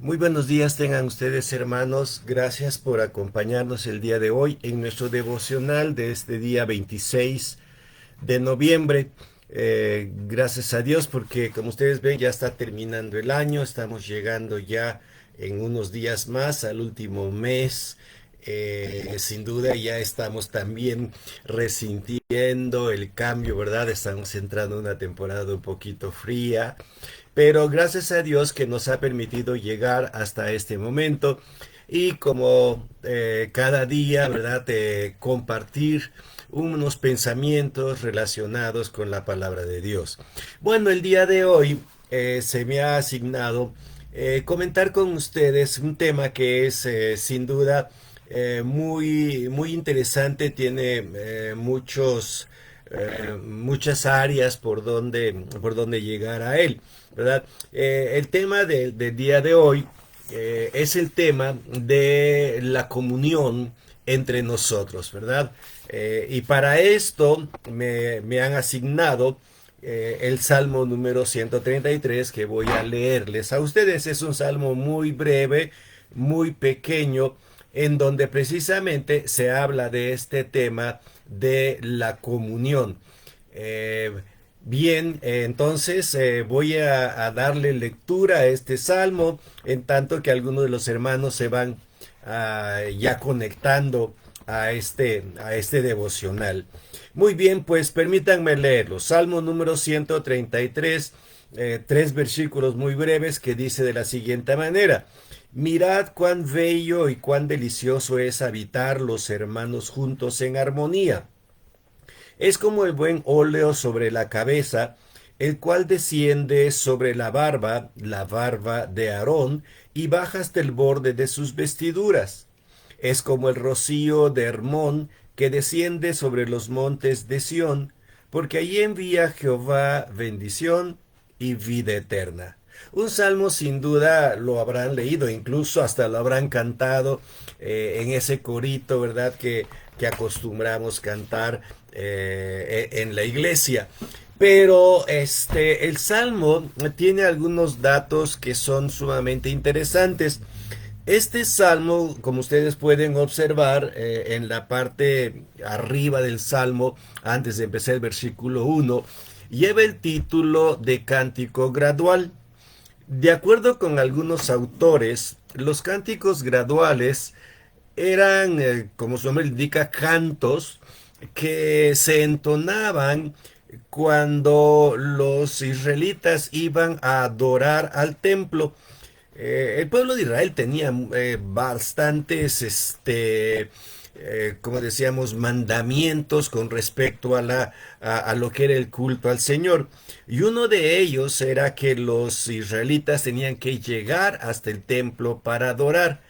Muy buenos días tengan ustedes, hermanos. Gracias por acompañarnos el día de hoy en nuestro devocional de este día 26 de noviembre. Gracias a Dios porque como ustedes ven ya está terminando el año, estamos llegando ya en unos días más al último mes. Sin duda ya estamos también resintiendo el cambio, ¿verdad? Estamos entrando en una temporada un poquito fría, pero gracias a Dios que nos ha permitido llegar hasta este momento y como cada día, ¿verdad? Compartir unos pensamientos relacionados con la palabra de Dios. Bueno, el día de hoy se me ha asignado comentar con ustedes un tema que es sin duda muy interesante, tiene muchas áreas por donde llegar a él, ¿verdad? El tema del día de hoy es el tema de la comunión entre nosotros, ¿verdad? Y para esto me han asignado el Salmo número 133 que voy a leerles a ustedes. Es un salmo muy breve, muy pequeño, en donde precisamente se habla de este tema de la comunión. Eh, Bien, entonces voy a darle lectura a este salmo, en tanto que algunos de los hermanos se van ya conectando a este devocional. Muy bien, pues permítanme leerlo. Salmo número 133, tres versículos muy breves que dice de la siguiente manera. Mirad cuán bello y cuán delicioso es habitar los hermanos juntos en armonía. Es como el buen óleo sobre la cabeza, el cual desciende sobre la barba de Aarón, y baja hasta el borde de sus vestiduras. Es como el rocío de Hermón, que desciende sobre los montes de Sión, porque allí envía Jehová bendición y vida eterna. Un salmo sin duda lo habrán leído, incluso hasta lo habrán cantado en ese corito, ¿verdad? Que acostumbramos cantar en la iglesia. Pero el salmo tiene algunos datos que son sumamente interesantes. Este salmo, como ustedes pueden observar en la parte arriba del salmo, antes de empezar el versículo 1, lleva el título de Cántico Gradual. De acuerdo con algunos autores, los cánticos graduales eran, como su nombre indica, cantos que se entonaban cuando los israelitas iban a adorar al templo. El pueblo de Israel tenía bastantes, como decíamos, mandamientos con respecto a lo que era el culto al Señor. Y uno de ellos era que los israelitas tenían que llegar hasta el templo para adorar.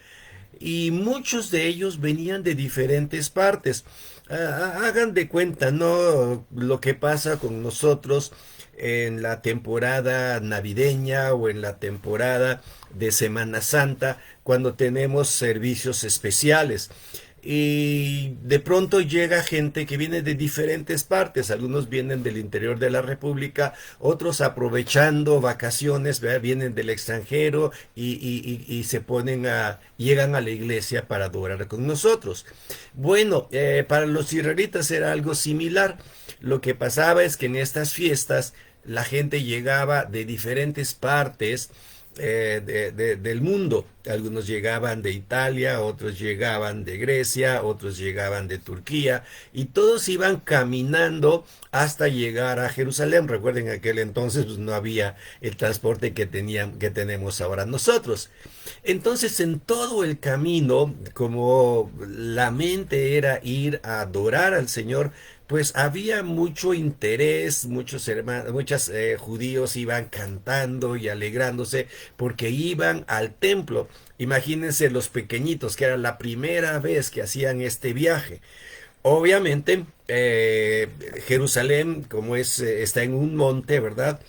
Y muchos de ellos venían de diferentes partes. Hagan de cuenta, ¿no? Lo que pasa con nosotros en la temporada navideña o en la temporada de Semana Santa, cuando tenemos servicios especiales. Y de pronto llega gente que viene de diferentes partes, algunos vienen del interior de la República, otros aprovechando vacaciones, ¿verdad? Vienen del extranjero y llegan a la iglesia para adorar con nosotros. Bueno, para los israelitas era algo similar. Lo que pasaba es que en estas fiestas la gente llegaba de diferentes partes del mundo. Algunos llegaban de Italia, otros llegaban de Grecia, otros llegaban de Turquía, y todos iban caminando hasta llegar a Jerusalén. Recuerden, en aquel entonces pues, no había el transporte que tenemos ahora nosotros. Entonces, en todo el camino, como la mente era ir a adorar al Señor, pues había mucho interés, muchos hermanos, muchos judíos iban cantando y alegrándose porque iban al templo. Imagínense los pequeñitos, que era la primera vez que hacían este viaje. Obviamente, Jerusalén, como está en un monte, ¿verdad?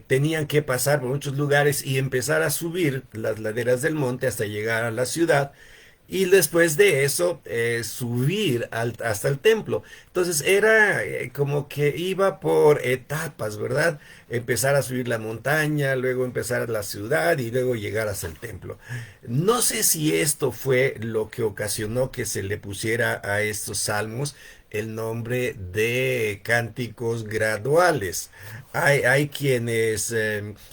Tenían que pasar por muchos lugares y empezar a subir las laderas del monte hasta llegar a la ciudad. y después de eso subir hasta el templo. Entonces era como que iba por etapas, ¿verdad? Empezar a subir la montaña, luego empezar a la ciudad y luego llegar hasta el templo. No sé si esto fue lo que ocasionó que se le pusiera a estos salmos el nombre de cánticos graduales. Hay quienes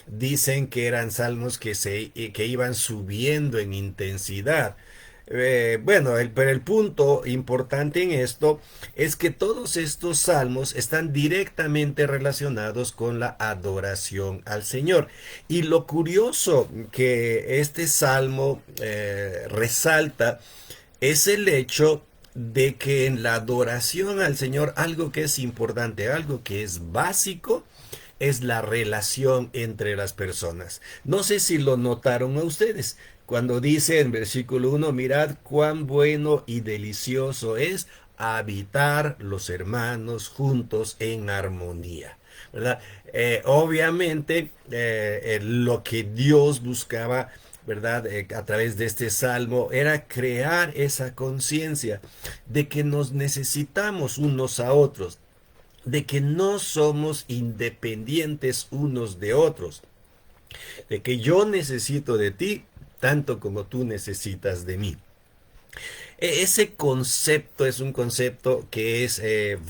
dicen que eran salmos que iban subiendo en intensidad. Bueno, pero el punto importante en esto es que todos estos salmos están directamente relacionados con la adoración al Señor. Y lo curioso que este salmo resalta es el hecho de que en la adoración al Señor algo que es importante, algo que es básico, es la relación entre las personas. No sé si lo notaron a ustedes. Cuando dice en versículo 1, mirad cuán bueno y delicioso es habitar los hermanos juntos en armonía. ¿Verdad? Obviamente, lo que Dios buscaba, ¿verdad? A través de este salmo era crear esa conciencia de que nos necesitamos unos a otros, de que no somos independientes unos de otros, de que yo necesito de ti tanto como tú necesitas de mí. Ese concepto es un concepto que es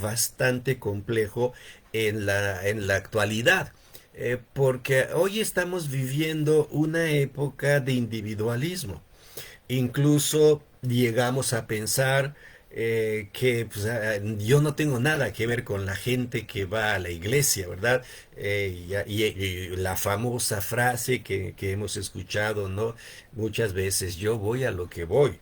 bastante complejo en la actualidad, porque hoy estamos viviendo una época de individualismo. Incluso llegamos a pensar que pues, yo no tengo nada que ver con la gente que va a la iglesia, ¿verdad? Y la famosa frase que hemos escuchado, ¿no? Muchas veces, yo voy a lo que voy.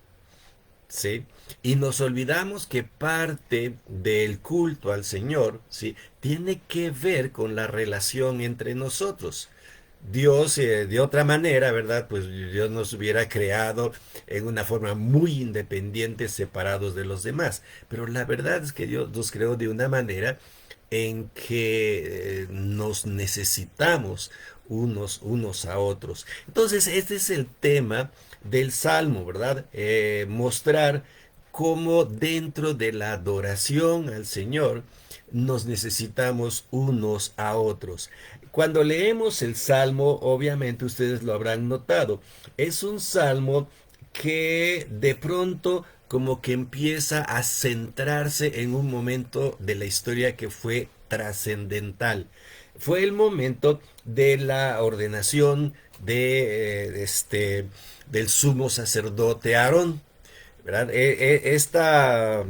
¿Sí? Y nos olvidamos que parte del culto al Señor, ¿sí? Tiene que ver con la relación entre nosotros. Dios, de otra manera, ¿verdad? Pues Dios nos hubiera creado en una forma muy independiente, separados de los demás. Pero la verdad es que Dios nos creó de una manera en que nos necesitamos unos a otros. Entonces, este es el tema del Salmo, ¿verdad? Mostrar cómo dentro de la adoración al Señor nos necesitamos unos a otros. Cuando leemos el Salmo, obviamente ustedes lo habrán notado, es un Salmo que de pronto como que empieza a centrarse en un momento de la historia que fue trascendental. Fue el momento de la ordenación del sumo sacerdote Aarón, ¿verdad? Esta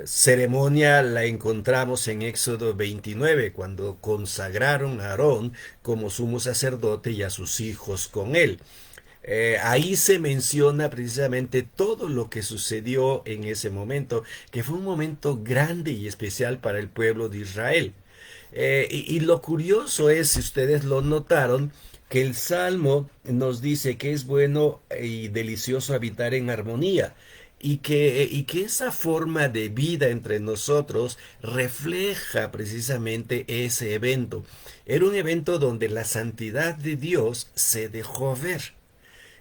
ceremonia la encontramos en Éxodo 29, cuando consagraron a Aarón como sumo sacerdote y a sus hijos con él. Ahí se menciona precisamente todo lo que sucedió en ese momento, que fue un momento grande y especial para el pueblo de Israel. Y lo curioso es, si ustedes lo notaron, que el Salmo nos dice que es bueno y delicioso habitar en armonía. Y que esa forma de vida entre nosotros refleja precisamente ese evento. Era un evento donde la santidad de Dios se dejó ver.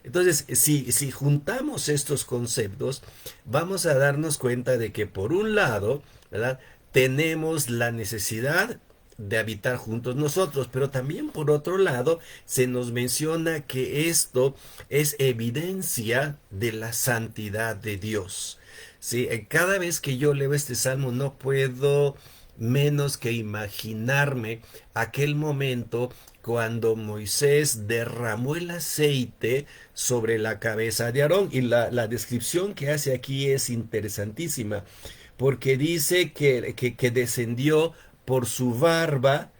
Entonces, si juntamos estos conceptos, vamos a darnos cuenta de que por un lado, ¿verdad? Tenemos la necesidad de habitar juntos nosotros, pero también por otro lado se nos menciona que esto es evidencia de la santidad de Dios. Sí, cada vez que yo leo este salmo no puedo menos que imaginarme aquel momento cuando Moisés derramó el aceite sobre la cabeza de Aarón. Y la descripción que hace aquí es interesantísima, porque dice que descendió por su barba,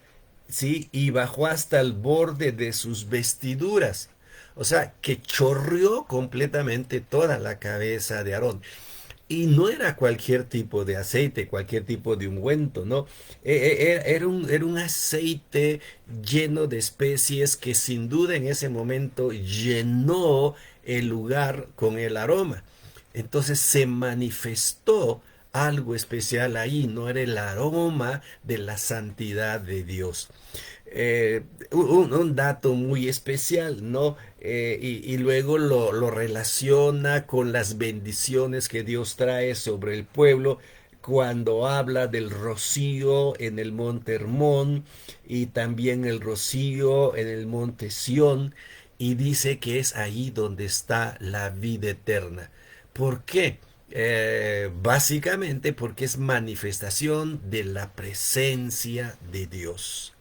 ¿sí? Y bajó hasta el borde de sus vestiduras. O sea, que chorreó completamente toda la cabeza de Aarón. Y no era cualquier tipo de aceite, cualquier tipo de ungüento, ¿no? Era un aceite lleno de especies que sin duda en ese momento llenó el lugar con el aroma. Entonces se manifestó algo especial ahí, no era el aroma de la santidad de Dios. un dato muy especial, ¿no? Y luego lo relaciona con las bendiciones que Dios trae sobre el pueblo cuando habla del rocío en el monte Hermón y también el rocío en el monte Sión, y dice que es ahí donde está la vida eterna. ¿Por qué? Básicamente porque es manifestación de la presencia de Dios.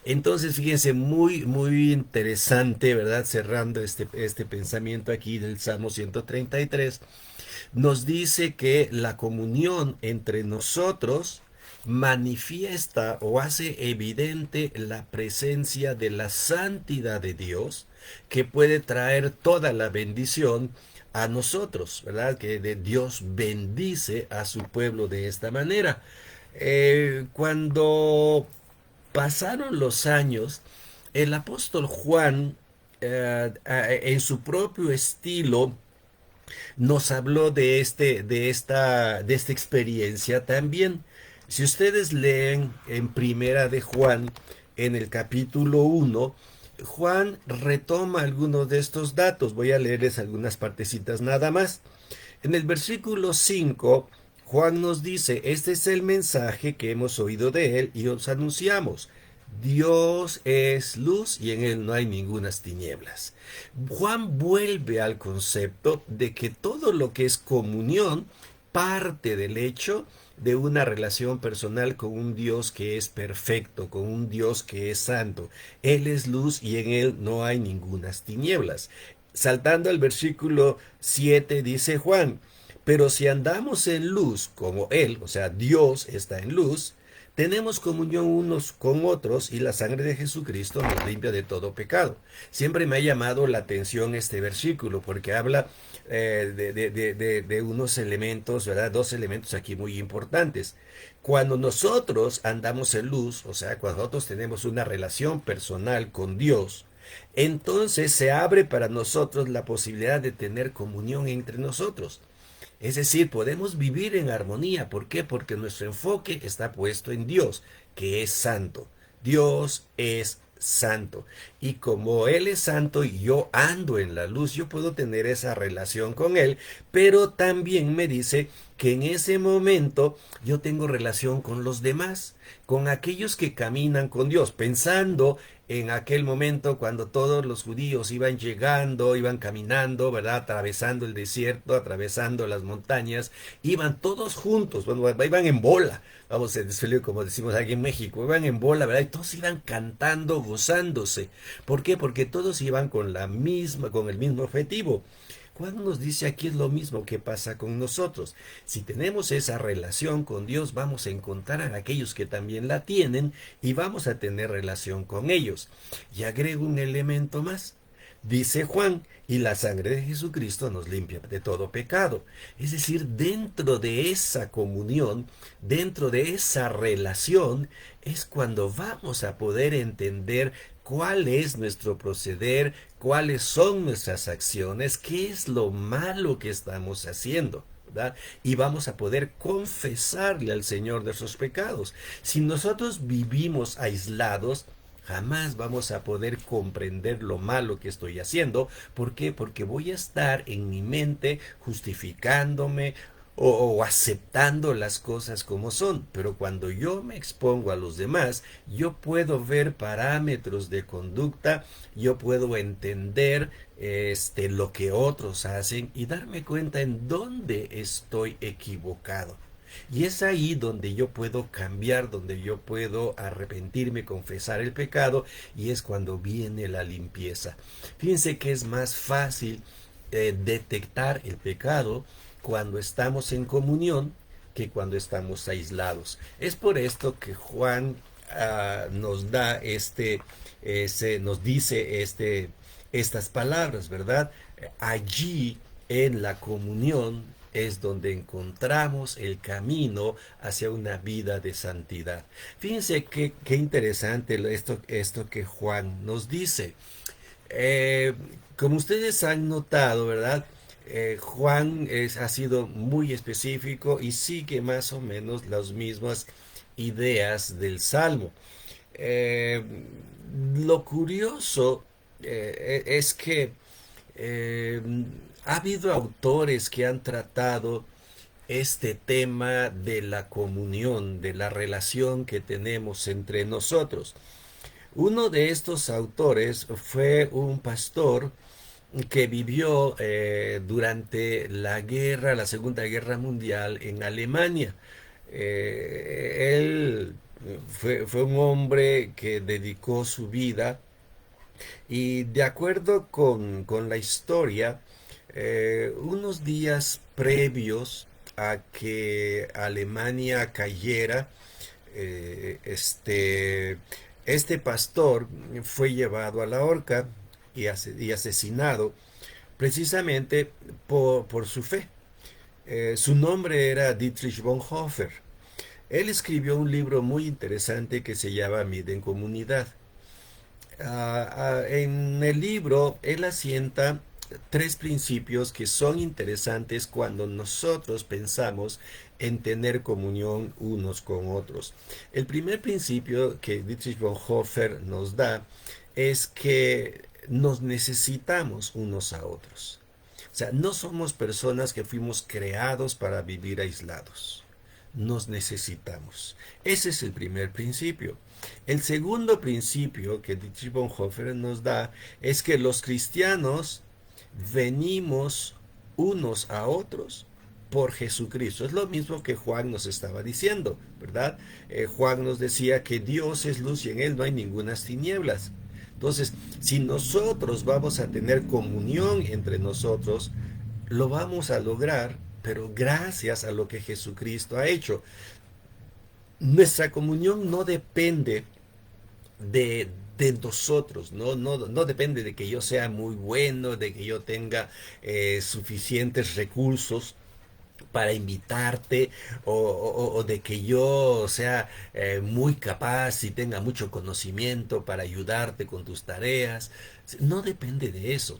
Entonces, fíjense, muy interesante, ¿verdad? Cerrando este pensamiento aquí del Salmo 133, nos dice que la comunión entre nosotros manifiesta o hace evidente la presencia de la santidad de Dios, que puede traer toda la bendición a nosotros, ¿verdad? Que de Dios bendice a su pueblo de esta manera. Cuando pasaron los años, el apóstol Juan, en su propio estilo, nos habló de esta experiencia también. Si ustedes leen en Primera de Juan, en el capítulo 1, Juan retoma algunos de estos datos. Voy a leerles algunas partecitas nada más. En el versículo 5, Juan nos dice, este es el mensaje que hemos oído de él y os anunciamos. Dios es luz y en él no hay ningunas tinieblas. Juan vuelve al concepto de que todo lo que es comunión parte del hecho de una relación personal con un Dios que es perfecto, con un Dios que es santo. Él es luz y en él no hay ningunas tinieblas. Saltando al versículo 7 dice Juan, pero si andamos en luz como Él, o sea, Dios está en luz, tenemos comunión unos con otros y la sangre de Jesucristo nos limpia de todo pecado. Siempre me ha llamado la atención este versículo porque habla de unos elementos, ¿verdad? Dos elementos aquí muy importantes. Cuando nosotros andamos en luz, o sea, cuando nosotros tenemos una relación personal con Dios, entonces se abre para nosotros la posibilidad de tener comunión entre nosotros. Es decir, podemos vivir en armonía. ¿Por qué? Porque nuestro enfoque está puesto en Dios, que es santo. Dios es santo. Y como Él es santo y yo ando en la luz, yo puedo tener esa relación con Él, pero también me dice que en ese momento yo tengo relación con los demás, con aquellos que caminan con Dios, pensando en aquel momento cuando todos los judíos iban llegando, iban caminando, ¿verdad? Atravesando el desierto, atravesando las montañas, iban todos juntos, bueno, iban en bola, vamos a decirlo como decimos aquí en México, iban en bola, ¿verdad? Y todos iban cantando, gozándose. ¿Por qué? Porque todos iban con la misma, con el mismo objetivo. Juan nos dice aquí es lo mismo que pasa con nosotros. Si tenemos esa relación con Dios, vamos a encontrar a aquellos que también la tienen y vamos a tener relación con ellos. Y agrego un elemento más. Dice Juan, y la sangre de Jesucristo nos limpia de todo pecado. Es decir, dentro de esa comunión, dentro de esa relación, es cuando vamos a poder entender cuál es nuestro proceder, cuáles son nuestras acciones, qué es lo malo que estamos haciendo. ¿Verdad? Y vamos a poder confesarle al Señor nuestros pecados. Si nosotros vivimos aislados, jamás vamos a poder comprender lo malo que estoy haciendo. ¿Por qué? Porque voy a estar en mi mente justificándome o aceptando las cosas como son. Pero cuando yo me expongo a los demás, yo puedo ver parámetros de conducta, yo puedo entender lo que otros hacen y darme cuenta en dónde estoy equivocado. Y es ahí donde yo puedo cambiar, donde yo puedo arrepentirme, confesar el pecado, y es cuando viene la limpieza. Fíjense que es más fácil detectar el pecado cuando estamos en comunión que cuando estamos aislados. Es por esto que Juan nos da nos dice estas palabras, ¿verdad? Allí en la comunión es donde encontramos el camino hacia una vida de santidad. Fíjense qué interesante esto que Juan nos dice. Eh, Como ustedes han notado, ¿verdad? Juan ha sido muy específico y sigue más o menos las mismas ideas del Salmo. Eh, lo curioso es que eh, ha habido autores que han tratado este tema de la comunión, de la relación que tenemos entre nosotros. Uno de estos autores fue un pastor que vivió durante la Segunda Guerra Mundial en Alemania. Él fue un hombre que dedicó su vida y de acuerdo con la historia, unos días previos a que Alemania cayera, eh, este, este pastor fue llevado a la horca y asesinado precisamente por su fe. Su nombre era Dietrich Bonhoeffer. Él escribió un libro muy interesante que se llama Vida en Comunidad. En el libro, él asienta tres principios que son interesantes cuando nosotros pensamos en tener comunión unos con otros. El primer principio que Dietrich Bonhoeffer nos da es que nos necesitamos unos a otros. O sea, no somos personas que fuimos creados para vivir aislados. Nos necesitamos. Ese es el primer principio. El segundo principio que Dietrich Bonhoeffer nos da es que los cristianos venimos unos a otros por Jesucristo. Es lo mismo que Juan nos estaba diciendo, ¿verdad? Juan nos decía que Dios es luz y en él no hay ninguna tinieblas. Entonces, si nosotros vamos a tener comunión entre nosotros, lo vamos a lograr, pero gracias a lo que Jesucristo ha hecho. Nuestra comunión no depende de nosotros, no depende de que yo sea muy bueno, de que yo tenga suficientes recursos para invitarte o de que yo sea muy capaz y tenga mucho conocimiento para ayudarte con tus tareas. No depende de eso.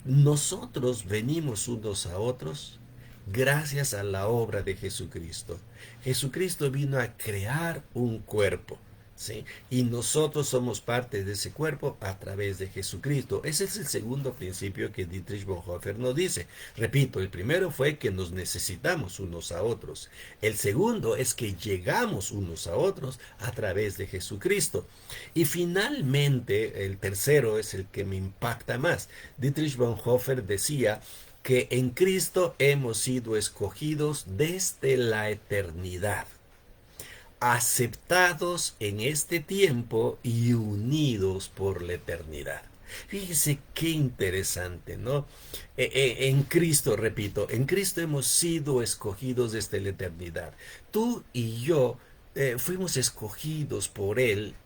Nosotros venimos unos a otros gracias a la obra de Jesucristo. Jesucristo vino a crear un cuerpo. ¿Sí? Y nosotros somos parte de ese cuerpo a través de Jesucristo. Ese es el segundo principio que Dietrich Bonhoeffer nos dice. Repito, el primero fue que nos necesitamos unos a otros. El segundo es que llegamos unos a otros a través de Jesucristo. Y finalmente, el tercero es el que me impacta más. Dietrich Bonhoeffer decía que en Cristo hemos sido escogidos desde la eternidad, aceptados en este tiempo y unidos por la eternidad. Fíjese qué interesante, ¿no? En Cristo, repito, en Cristo hemos sido escogidos desde la eternidad. Tú y yo fuimos escogidos por Él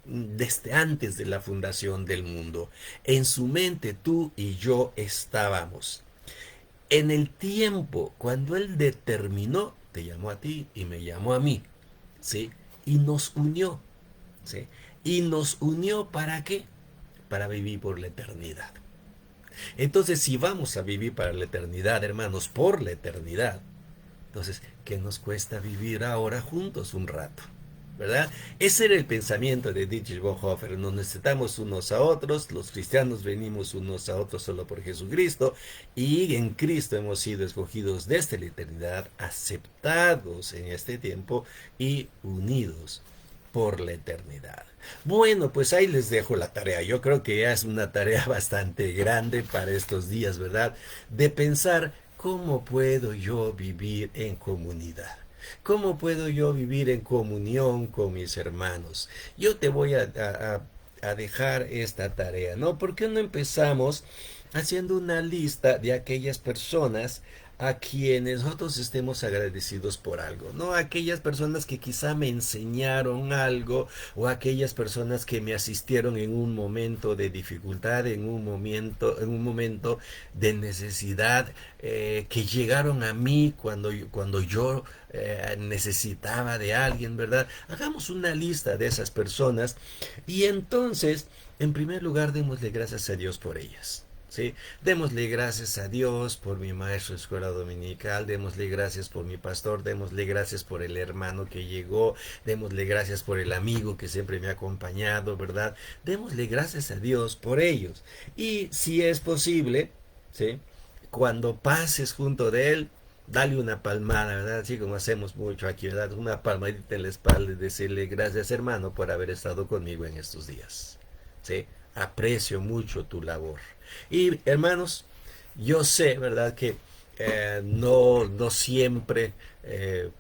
desde antes de la fundación del mundo. En su mente tú y yo estábamos. En el tiempo, cuando Él determinó, te llamó a ti y me llamó a mí. ¿Sí? Y nos unió, ¿sí? Y nos unió ¿para qué? Para vivir por la eternidad. Entonces, si vamos a vivir para la eternidad, hermanos, por la eternidad, entonces, ¿qué nos cuesta vivir ahora juntos un rato? ¿Verdad? Ese era el pensamiento de Dietrich Bonhoeffer. Nos necesitamos unos a otros, los cristianos venimos unos a otros solo por Jesucristo, y en Cristo hemos sido escogidos desde la eternidad, aceptados en este tiempo y unidos por la eternidad. Bueno, pues ahí les dejo la tarea. Yo creo que ya es una tarea bastante grande para estos días, ¿verdad? De pensar cómo puedo yo vivir en comunidad. ¿Cómo puedo yo vivir en comunión con mis hermanos? Yo te voy a dejar esta tarea, ¿no? ¿Por qué no empezamos haciendo una lista de aquellas personas a quienes nosotros estemos agradecidos por algo, ¿no? Aquellas personas que quizá me enseñaron algo o aquellas personas que me asistieron en un momento de dificultad, en un momento de necesidad, que llegaron a mí cuando yo necesitaba de alguien, ¿verdad? Hagamos una lista de esas personas y entonces, en primer lugar, démosle gracias a Dios por ellas. ¿sí? Démosle gracias a Dios por mi maestro de escuela dominical, démosle gracias por mi pastor, démosle gracias por el hermano que llegó, démosle gracias por el amigo que siempre me ha acompañado, ¿verdad? Démosle gracias a Dios por ellos. Y si es posible, ¿sí? Cuando pases junto de él, dale una palmada, ¿verdad? Así como hacemos mucho aquí, ¿verdad? Una palmadita en la espalda y decirle gracias, hermano, por haber estado conmigo en estos días. ¿Sí? Aprecio mucho tu labor. Y hermanos, yo sé, ¿verdad? Que no siempre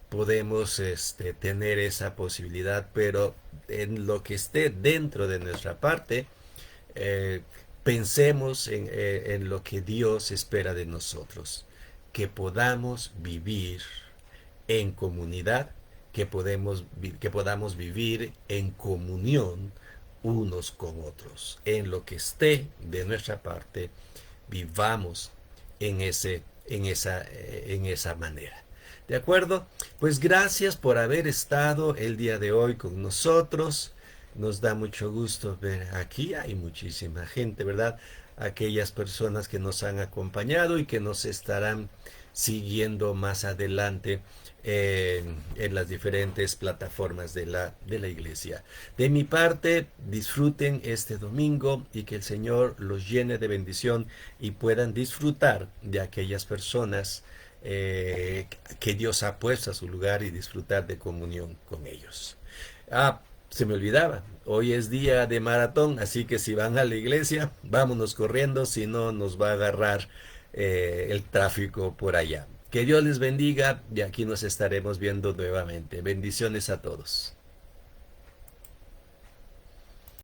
podemos tener esa posibilidad, pero en lo que esté dentro de nuestra parte, eh, pensemos en lo que Dios espera de nosotros, que podamos vivir en comunidad, que podamos vivir en comunión unos con otros. En lo que esté de nuestra parte, vivamos en esa manera. ¿De acuerdo? Pues gracias por haber estado el día de hoy con nosotros. Nos da mucho gusto ver aquí. Hay muchísima gente, ¿verdad? Aquellas personas que nos han acompañado y que nos estarán siguiendo más adelante en las diferentes plataformas de la iglesia. De mi parte, disfruten este domingo y que el Señor los llene de bendición y puedan disfrutar de aquellas personas que Dios ha puesto a su lugar y disfrutar de comunión con ellos. Ah, se me olvidaba, hoy es día de maratón, así que si van a la iglesia, vámonos corriendo, si no nos va a agarrar el tráfico por allá. Que Dios les bendiga y aquí nos estaremos viendo nuevamente. Bendiciones a todos.